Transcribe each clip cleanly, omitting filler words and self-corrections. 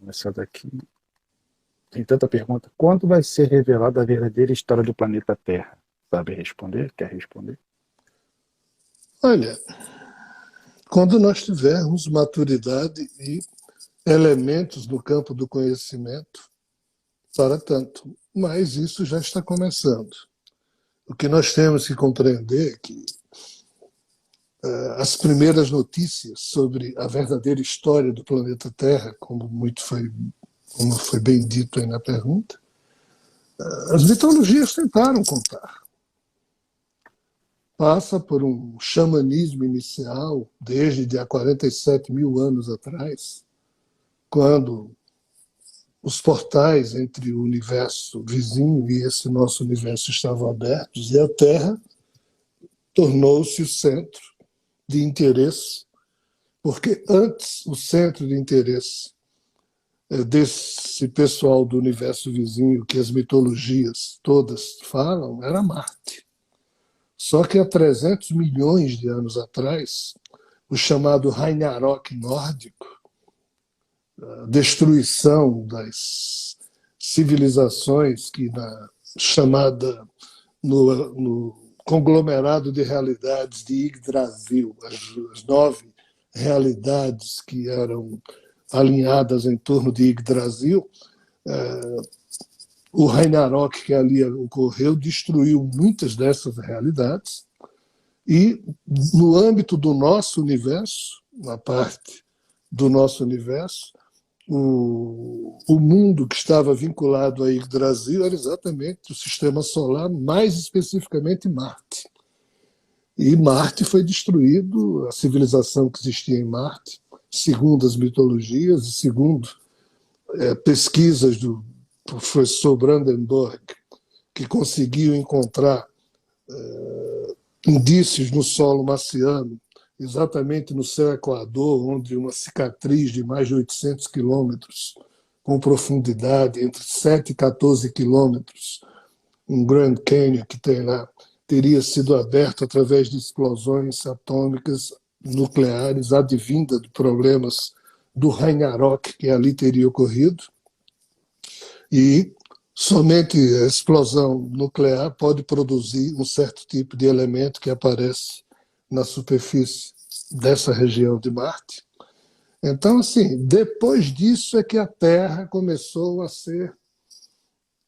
Essa daqui tem tanta pergunta. Quando vai ser revelada a verdadeira história do planeta Terra? Sabe responder? Quer responder? Olha, quando nós tivermos maturidade e elementos no campo do conhecimento para tanto. Mas isso já está começando. O que nós temos que compreender é que as primeiras notícias sobre a verdadeira história do planeta Terra, como foi bem dito aí na pergunta, as mitologias tentaram contar. Passa por um xamanismo inicial, desde há 47 mil anos atrás, quando os portais entre o universo vizinho e esse nosso universo estavam abertos e a Terra tornou-se o centro de interesse, porque antes o centro de interesse desse pessoal do universo vizinho, que as mitologias todas falam, era Marte. Só que há 300 milhões de anos atrás, o chamado Ragnarok nórdico, a destruição das civilizações que no conglomerado de realidades de Yggdrasil, as 9 realidades que eram alinhadas em torno de Yggdrasil, o Ragnarok que ali ocorreu destruiu muitas dessas realidades e no âmbito do nosso universo, na parte do nosso universo, o mundo que estava vinculado a Yggdrasil era exatamente o sistema solar, mais especificamente Marte. E Marte foi destruído, a civilização que existia em Marte, segundo as mitologias e segundo pesquisas do professor Brandenburg, que conseguiu encontrar indícios no solo marciano, exatamente no seu equador, onde uma cicatriz de mais de 800 quilômetros, com profundidade entre 7 e 14 quilômetros, um Grand Canyon que tem lá, teria sido aberto através de explosões atômicas nucleares advinda de problemas do Ragnarok que ali teria ocorrido. E somente a explosão nuclear pode produzir um certo tipo de elemento que aparece na superfície dessa região de Marte. Então, assim, depois disso é que a Terra começou a ser,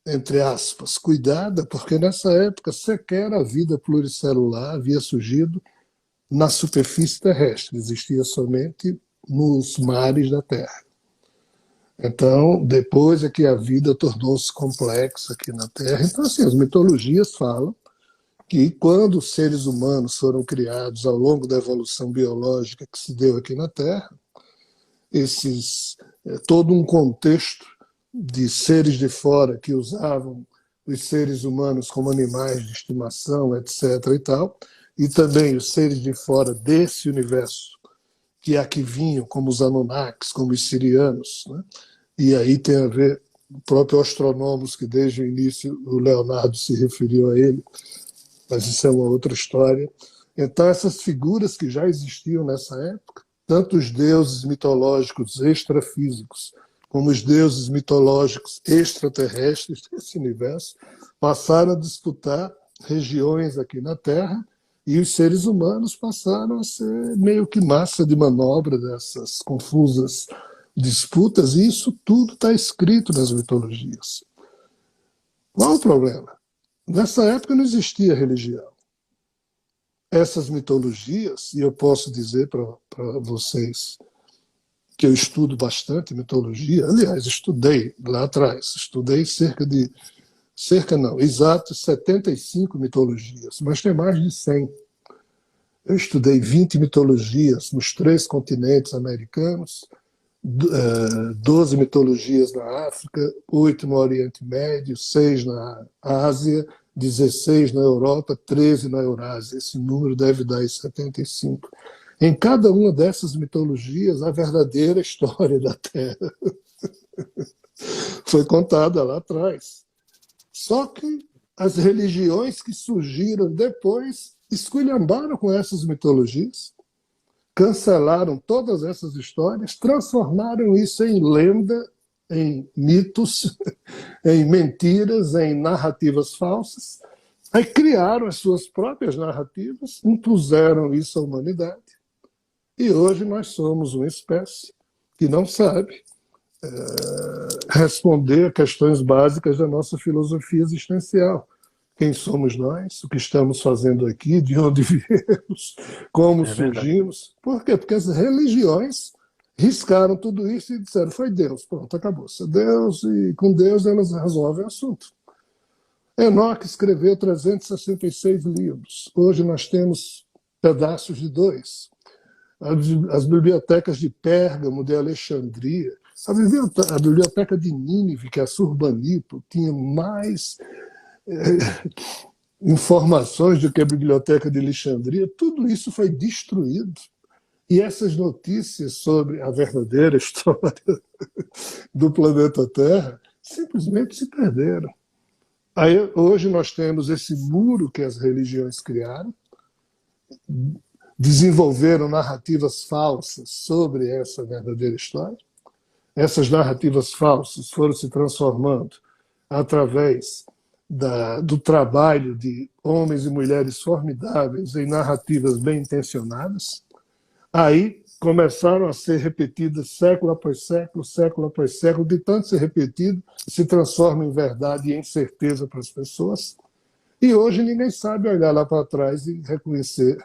entre aspas, cuidada, porque nessa época sequer a vida pluricelular havia surgido na superfície terrestre, existia somente nos mares da Terra. Então, depois é que a vida tornou-se complexa aqui na Terra. Então, assim, as mitologias falam que quando os seres humanos foram criados ao longo da evolução biológica que se deu aqui na Terra, todo um contexto de seres de fora que usavam os seres humanos como animais de estimação, etc. e também os seres de fora desse universo que aqui vinham, como os Anunnakis, como os sirianos, né? E aí tem a ver o próprio Astronomos, que desde o início o Leonardo se referiu a ele, mas isso é uma outra história. Então, essas figuras que já existiam nessa época, tanto os deuses mitológicos extrafísicos, como os deuses mitológicos extraterrestres desse universo, passaram a disputar regiões aqui na Terra e os seres humanos passaram a ser meio que massa de manobra dessas confusas disputas, e isso tudo está escrito nas mitologias. Qual o problema? Nessa época não existia religião. Essas mitologias, e eu posso dizer para vocês que eu estudo bastante mitologia, aliás, estudei lá atrás, estudei exato 75 mitologias, mas tem mais de 100. Eu estudei 20 mitologias nos 3 continentes americanos, 12 mitologias na África, 8 no Oriente Médio, 6 na Ásia, 16 na Europa, 13 na Eurásia. Esse número deve dar 75. Em cada uma dessas mitologias, a verdadeira história da Terra foi contada lá atrás. Só que as religiões que surgiram depois esculhambaram com essas mitologias, cancelaram todas essas histórias, transformaram isso em lenda em mitos, em mentiras, em narrativas falsas. Aí criaram as suas próprias narrativas, impuseram isso à humanidade. E hoje nós somos uma espécie que não sabe responder a questões básicas da nossa filosofia existencial. Quem somos nós? O que estamos fazendo aqui? De onde viemos? Como É verdade. surgimos? Por quê? Porque as religiões riscaram tudo isso e disseram, foi Deus. Pronto, acabou. Se é Deus, e com Deus elas resolvem o assunto. Enoque escreveu 366 livros. Hoje nós temos pedaços de dois. As bibliotecas de Pérgamo, de Alexandria, a biblioteca de Nínive, que é a Surbanipo, tinha mais informações do que a biblioteca de Alexandria. Tudo isso foi destruído. E essas notícias sobre a verdadeira história do planeta Terra simplesmente se perderam. Aí, hoje nós temos esse muro que as religiões criaram, desenvolveram narrativas falsas sobre essa verdadeira história. Essas narrativas falsas foram se transformando através do trabalho de homens e mulheres formidáveis em narrativas bem intencionadas. Aí começaram a ser repetidas século após século, de tanto ser repetido, se transforma em verdade e em certeza para as pessoas. E hoje ninguém sabe olhar lá para trás e reconhecer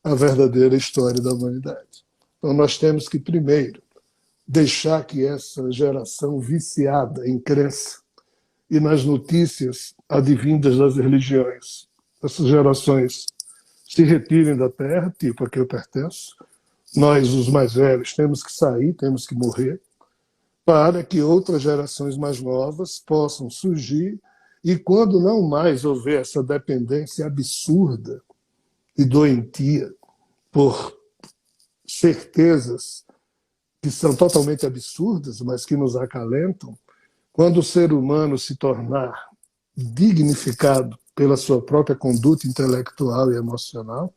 a verdadeira história da humanidade. Então nós temos que, primeiro, deixar que essa geração viciada em crença e nas notícias advindas das religiões, essas gerações se retirem da Terra, tipo a que eu pertenço. Nós, os mais velhos, temos que sair, temos que morrer, para que outras gerações mais novas possam surgir e, quando não mais houver essa dependência absurda e doentia por certezas que são totalmente absurdas, mas que nos acalentam, quando o ser humano se tornar dignificado pela sua própria conduta intelectual e emocional,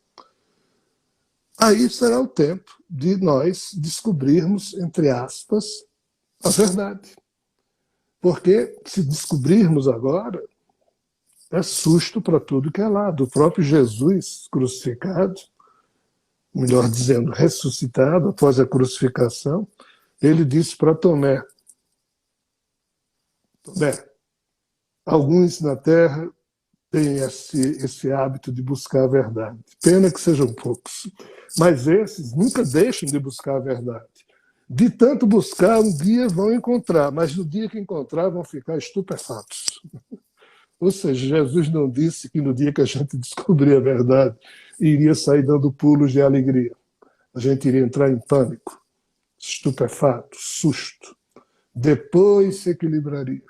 aí será o tempo de nós descobrirmos, entre aspas, a verdade. Porque se descobrirmos agora, é susto para tudo que é lado. O próprio Jesus crucificado, melhor dizendo, ressuscitado após a crucificação, ele disse para Tomé, Tomé, alguns na Terra têm esse hábito de buscar a verdade. Pena que sejam poucos. Mas esses nunca deixam de buscar a verdade. De tanto buscar, um dia vão encontrar, mas no dia que encontrar, vão ficar estupefatos. Ou seja, Jesus não disse que no dia que a gente descobrir a verdade, iria sair dando pulos de alegria. A gente iria entrar em pânico, estupefato, susto. Depois se equilibraria.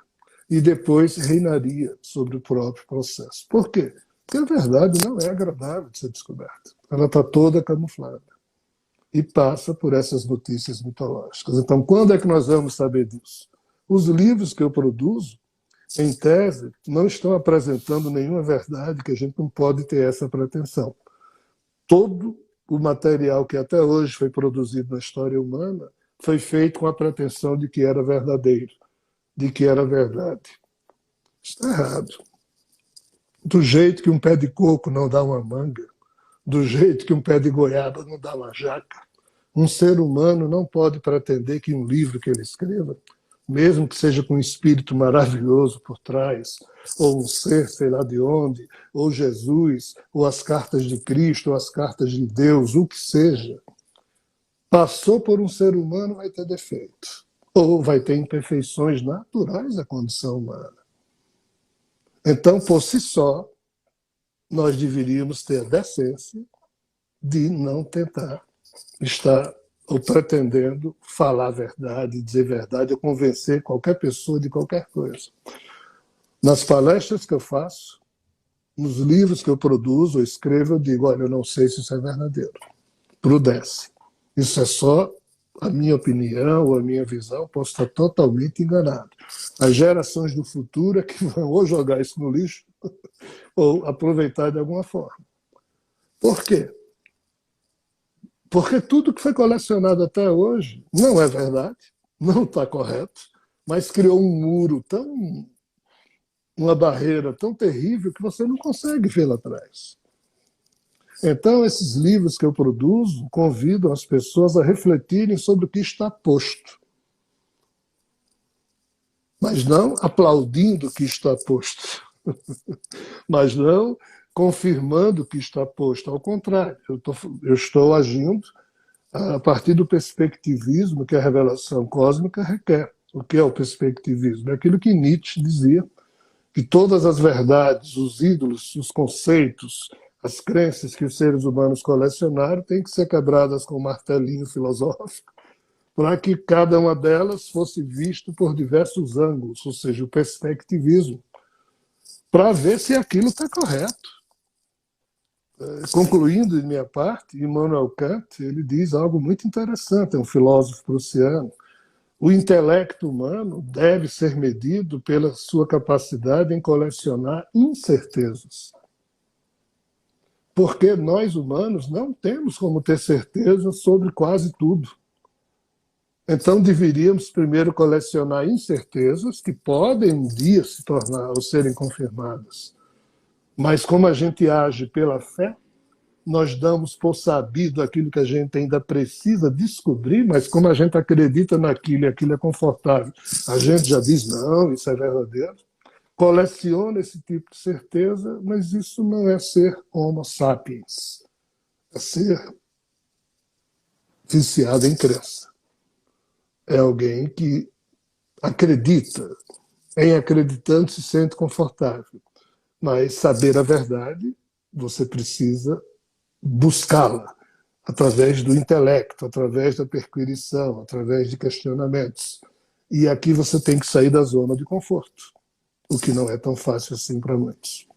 E depois reinaria sobre o próprio processo. Por quê? Porque a verdade não é agradável de ser descoberta. Ela está toda camuflada. E passa por essas notícias mitológicas. Então, quando é que nós vamos saber disso? Os livros que eu produzo, em tese, não estão apresentando nenhuma verdade, que a gente não pode ter essa pretensão. Todo o material que até hoje foi produzido na história humana foi feito com a pretensão de que era verdadeiro, de que era verdade. Está errado. Do jeito que um pé de coco não dá uma manga, do jeito que um pé de goiaba não dá uma jaca, um ser humano não pode pretender que um livro que ele escreva, mesmo que seja com um espírito maravilhoso por trás, ou um ser sei lá de onde, ou Jesus, ou as cartas de Cristo, ou as cartas de Deus, o que seja, passou por um ser humano, vai ter defeito, ou vai ter imperfeições naturais da condição humana. Então, por si só, nós deveríamos ter a decência de não tentar estar ou pretendendo falar a verdade, dizer verdade, ou convencer qualquer pessoa de qualquer coisa. Nas palestras que eu faço, nos livros que eu produzo ou escrevo, eu digo, olha, eu não sei se isso é verdadeiro. Prudência. Isso é só a minha opinião ou a minha visão, posso estar totalmente enganado. As gerações do futuro é que vão ou jogar isso no lixo ou aproveitar de alguma forma. Por quê? Porque tudo que foi colecionado até hoje não é verdade, não está correto, mas criou um muro uma barreira tão terrível que você não consegue vê-la atrás. Então, esses livros que eu produzo convidam as pessoas a refletirem sobre o que está posto, mas não aplaudindo o que está posto, mas não confirmando o que está posto. Ao contrário, eu estou agindo a partir do perspectivismo que a revelação cósmica requer. O que é o perspectivismo? É aquilo que Nietzsche dizia, que todas as verdades, os ídolos, os conceitos, as crenças que os seres humanos colecionaram têm que ser quebradas com um martelinho filosófico para que cada uma delas fosse vista por diversos ângulos, ou seja, o perspectivismo, para ver se aquilo está correto. Concluindo de minha parte, Immanuel Kant ele diz algo muito interessante, é um filósofo prussiano. O intelecto humano deve ser medido pela sua capacidade em colecionar incertezas. Porque nós, humanos, não temos como ter certeza sobre quase tudo. Então, deveríamos primeiro colecionar incertezas que podem um dia se tornar ou serem confirmadas. Mas como a gente age pela fé, nós damos por sabido aquilo que a gente ainda precisa descobrir, mas como a gente acredita naquilo e aquilo é confortável, a gente já diz, não, isso é verdadeiro. Coleciona esse tipo de certeza, mas isso não é ser homo sapiens. É ser viciado em crença. É alguém que acredita, em acreditando se sente confortável. Mas saber a verdade, você precisa buscá-la através do intelecto, através da perquirição, através de questionamentos. E aqui você tem que sair da zona de conforto, o que não é tão fácil assim para muitos.